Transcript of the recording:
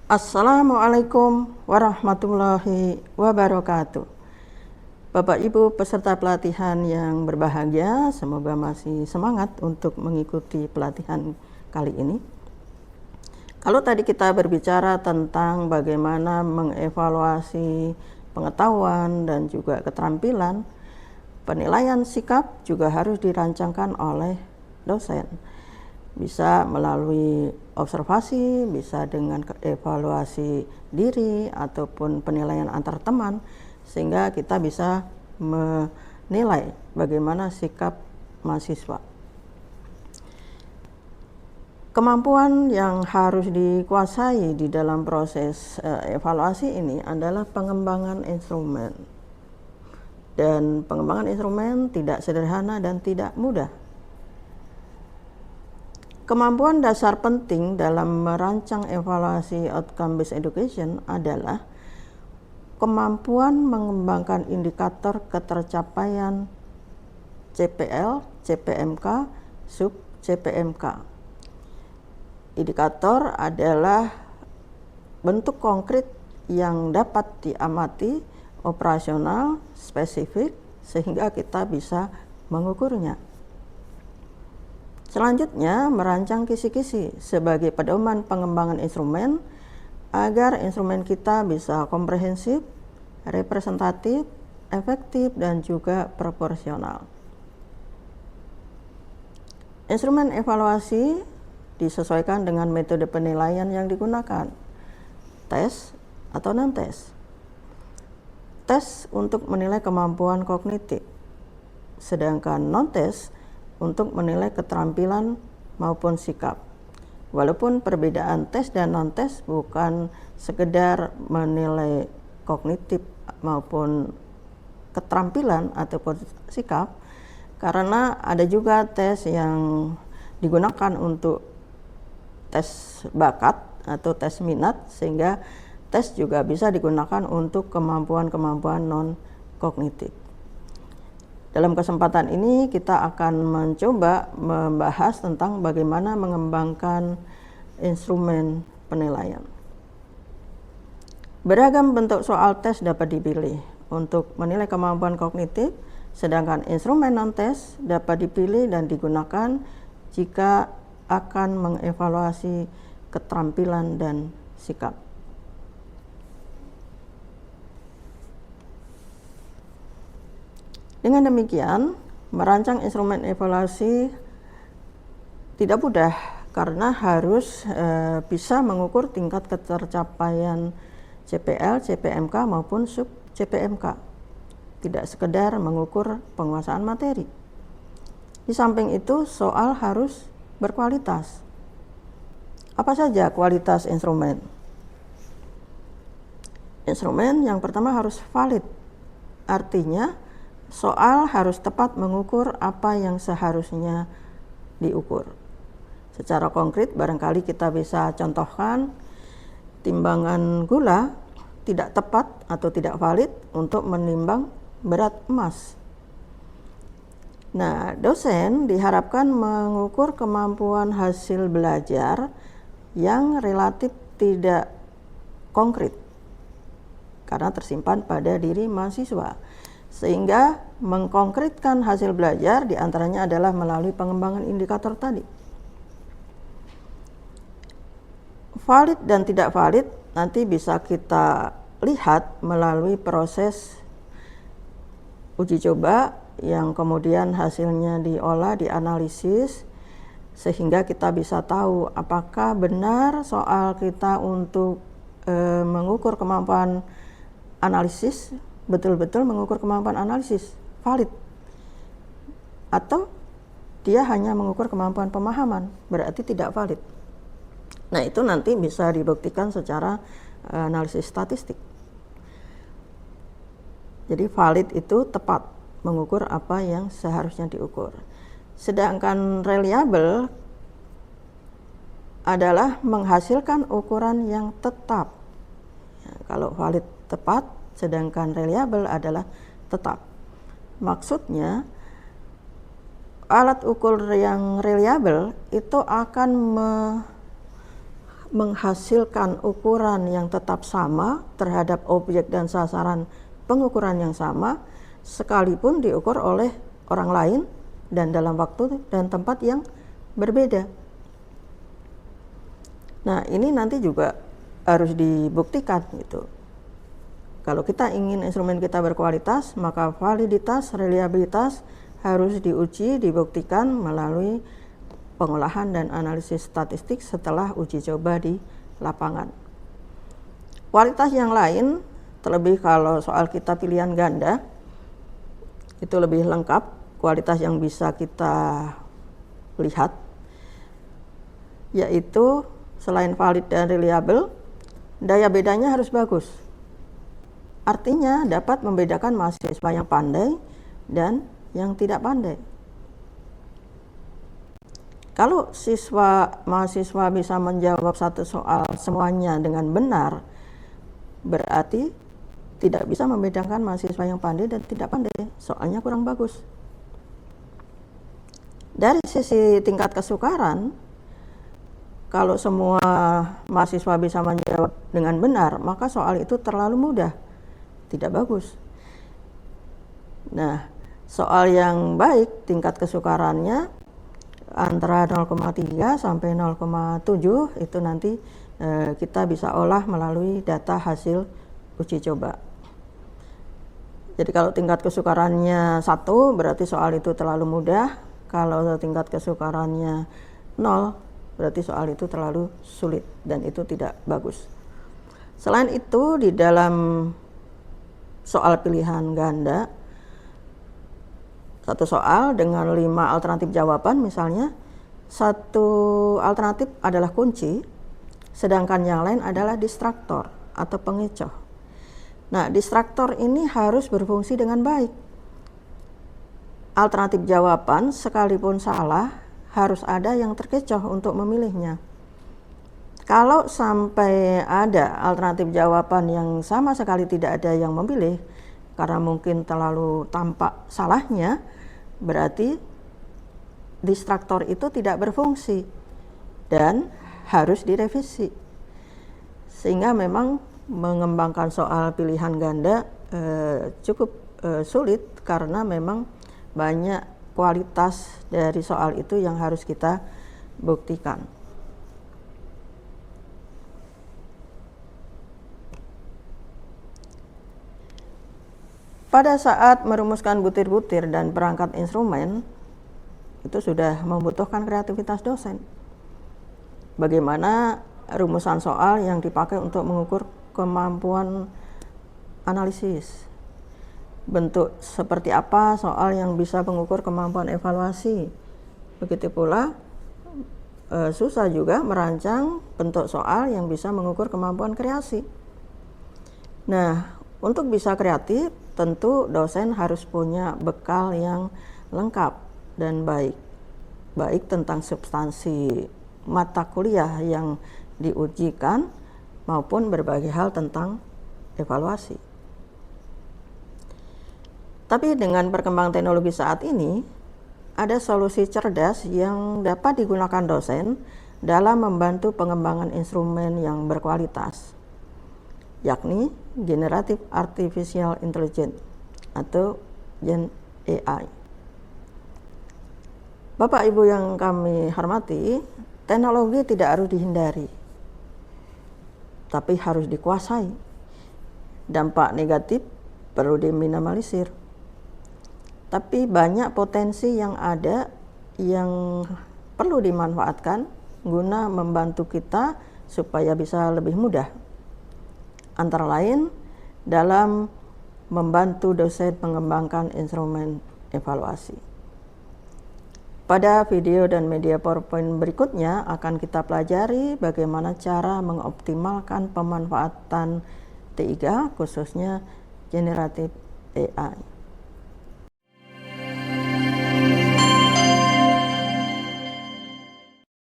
Assalamualaikum warahmatullahi wabarakatuh. Bapak Ibu peserta pelatihan yang berbahagia, semoga masih semangat untuk mengikuti pelatihan kali ini. Kalau tadi kita berbicara tentang bagaimana mengevaluasi pengetahuan dan juga keterampilan, penilaian sikap juga harus dirancangkan oleh dosen. Bisa melalui observasi, bisa dengan evaluasi diri ataupun penilaian antar teman, sehingga kita bisa menilai bagaimana sikap mahasiswa. Kemampuan yang harus dikuasai di dalam proses evaluasi ini adalah pengembangan instrumen. Dan pengembangan instrumen tidak sederhana dan tidak mudah. Kemampuan dasar penting dalam merancang evaluasi outcome based education adalah kemampuan mengembangkan indikator ketercapaian CPL, CPMK, sub CPMK. Indikator adalah bentuk konkret yang dapat diamati, operasional, spesifik, sehingga kita bisa mengukurnya. Selanjutnya, merancang kisi-kisi sebagai pedoman pengembangan instrumen agar instrumen kita bisa komprehensif, representatif, efektif, dan juga proporsional. Instrumen evaluasi disesuaikan dengan metode penilaian yang digunakan, tes atau non-tes. Tes untuk menilai kemampuan kognitif, sedangkan non-tes untuk menilai keterampilan maupun sikap. Walaupun perbedaan tes dan non-tes bukan sekedar menilai kognitif maupun keterampilan ataupun sikap, karena ada juga tes yang digunakan untuk tes bakat atau tes minat, sehingga tes juga bisa digunakan untuk kemampuan-kemampuan non-kognitif. Dalam kesempatan ini kita akan mencoba membahas tentang bagaimana mengembangkan instrumen penilaian. Beragam bentuk soal tes dapat dipilih untuk menilai kemampuan kognitif, sedangkan instrumen non-tes dapat dipilih dan digunakan jika akan mengevaluasi keterampilan dan sikap. Dengan demikian, merancang instrumen evaluasi tidak mudah karena harus bisa mengukur tingkat ketercapaian CPL, CPMK maupun sub CPMK. Tidak sekedar mengukur penguasaan materi. Di samping itu, soal harus berkualitas. Apa saja kualitas instrumen? Instrumen yang pertama harus valid. Artinya, soal harus tepat mengukur apa yang seharusnya diukur. Secara konkret, barangkali kita bisa contohkan timbangan gula tidak tepat atau tidak valid untuk menimbang berat emas. Nah, dosen diharapkan mengukur kemampuan hasil belajar yang relatif tidak konkret karena tersimpan pada diri mahasiswa. Sehingga mengkonkretkan hasil belajar diantaranya adalah melalui pengembangan indikator tadi. Valid dan tidak valid nanti bisa kita lihat melalui proses uji coba yang kemudian hasilnya diolah, dianalisis, sehingga kita bisa tahu apakah benar soal kita untuk mengukur kemampuan analisis, betul-betul mengukur kemampuan analisis valid, atau dia hanya mengukur kemampuan pemahaman, berarti tidak valid. Nah, itu nanti bisa dibuktikan secara analisis statistik. Jadi valid itu tepat mengukur apa yang seharusnya diukur. Sedangkan reliable adalah menghasilkan ukuran yang tetap. Ya, kalau valid tepat, sedangkan reliable adalah tetap. Maksudnya, alat ukur yang reliable itu akan menghasilkan ukuran yang tetap sama terhadap objek dan sasaran pengukuran yang sama, sekalipun diukur oleh orang lain dan dalam waktu dan tempat yang berbeda. Nah, ini nanti juga harus dibuktikan gitu. Kalau kita ingin instrumen kita berkualitas, maka validitas, reliabilitas harus diuji, dibuktikan melalui pengolahan dan analisis statistik setelah uji coba di lapangan. Kualitas yang lain, terlebih kalau soal kita pilihan ganda, itu lebih lengkap kualitas yang bisa kita lihat, yaitu selain valid dan reliable, daya bedanya harus bagus. Artinya dapat membedakan mahasiswa yang pandai dan yang tidak pandai. Kalau mahasiswa bisa menjawab satu soal semuanya dengan benar, berarti tidak bisa membedakan mahasiswa yang pandai dan tidak pandai, soalnya kurang bagus. Dari sisi tingkat kesukaran, kalau semua mahasiswa bisa menjawab dengan benar, maka soal itu terlalu mudah, tidak bagus. Nah, soal yang baik tingkat kesukarannya antara 0,3 sampai 0,7 itu nanti kita bisa olah melalui data hasil uji coba. Jadi kalau tingkat kesukarannya 1 berarti soal itu terlalu mudah, kalau tingkat kesukarannya 0 berarti soal itu terlalu sulit dan itu tidak bagus. Selain itu, di dalam soal pilihan ganda, satu soal dengan 5 alternatif jawaban misalnya, satu alternatif adalah kunci, sedangkan yang lain adalah distraktor atau pengecoh. Nah, distraktor ini harus berfungsi dengan baik. Alternatif jawaban sekalipun salah, harus ada yang terkecoh untuk memilihnya. Kalau sampai ada alternatif jawaban yang sama sekali tidak ada yang memilih, karena mungkin terlalu tampak salahnya, berarti distraktor itu tidak berfungsi dan harus direvisi. Sehingga memang mengembangkan soal pilihan ganda cukup sulit karena memang banyak kualitas dari soal itu yang harus kita buktikan. Pada saat merumuskan butir-butir dan perangkat instrumen, itu sudah membutuhkan kreativitas dosen. Bagaimana rumusan soal yang dipakai untuk mengukur kemampuan analisis. Bentuk seperti apa soal yang bisa mengukur kemampuan evaluasi. Begitu pula susah juga merancang bentuk soal yang bisa mengukur kemampuan kreasi. Nah, untuk bisa kreatif, tentu dosen harus punya bekal yang lengkap dan baik. Baik tentang substansi mata kuliah yang diujikan maupun berbagai hal tentang evaluasi. Tapi dengan perkembangan teknologi saat ini, ada solusi cerdas yang dapat digunakan dosen dalam membantu pengembangan instrumen yang berkualitas, yakni Generative Artificial Intelligence atau Gen AI. Bapak Ibu yang kami hormati, teknologi tidak harus dihindari, tapi harus dikuasai. Dampak negatif perlu diminimalisir. Tapi banyak potensi yang ada yang perlu dimanfaatkan guna membantu kita supaya bisa lebih mudah. Antara lain dalam membantu dosen mengembangkan instrumen evaluasi. Pada video dan media PowerPoint berikutnya akan kita pelajari bagaimana cara mengoptimalkan pemanfaatan T3 khususnya generatif AI.